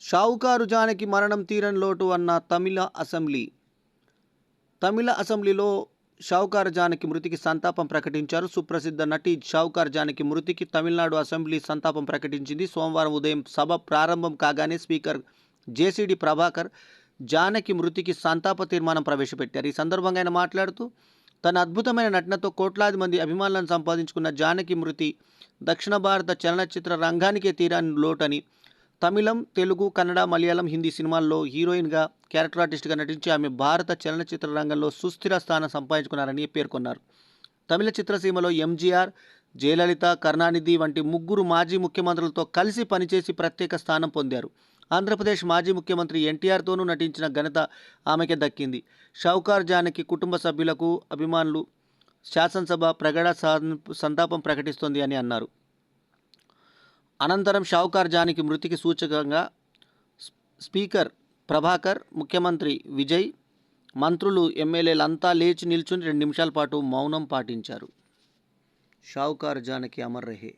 షావుకారు జానకి మరణం తీరని లోటు అన్న తమిళ అసెంబ్లీలో షావుకారు జానకి మృతికి సంతాపం ప్రకటించారు. సుప్రసిద్ధ నటి షావుకారు జానకి మృతికి తమిళనాడు అసెంబ్లీ సంతాపం ప్రకటించింది. సోమవారం ఉదయం సభ ప్రారంభం కాగానే స్పీకర్ జేసీడీ ప్రభాకర్ జానకి మృతికి సంతాప తీర్మానం ప్రవేశపెట్టారు. ఈ సందర్భంగా ఆయన మాట్లాడుతూ, తన అద్భుతమైన నటనతో కోట్లాది మంది అభిమానులను సంపాదించుకున్న జానకి మృతి దక్షిణ భారత చలనచిత్ర రంగానికే తీరాని లోటని, తమిళం, తెలుగు, కన్నడ, మలయాళం, హిందీ సినిమాల్లో హీరోయిన్గా, క్యారెక్టర్ ఆర్టిస్ట్గా నటించి ఆమె భారత చలనచిత్ర రంగంలో సుస్థిర స్థానం సంపాదించుకున్నారని పేర్కొన్నారు. తమిళ చిత్రసీమలో ఎంజీఆర్, జయలలిత, కరుణానిధి వంటి ముగ్గురు మాజీ ముఖ్యమంత్రులతో కలిసి పనిచేసి ప్రత్యేక స్థానం పొందారు. ఆంధ్రప్రదేశ్ మాజీ ముఖ్యమంత్రి ఎన్టీఆర్తోనూ నటించిన ఘనత ఆమెకే దక్కింది. షావుకారు జానకి కుటుంబ సభ్యులకు, అభిమానులు శాసనసభ ప్రగాఢ సంతాపం ప్రకటిస్తోంది అని అన్నారు. అనంతరం షావుకారు జానకి మృతికి సూచకంగా స్పీకర్ ప్రభాకర్, ముఖ్యమంత్రి విజయ్, మంత్రులు, ఎమ్మెల్యేలంతా లేచి నిల్చుని 2 నిమిషాల పాటు మౌనం పాటించారు. షావుకారు జానకి అమర్ రహే.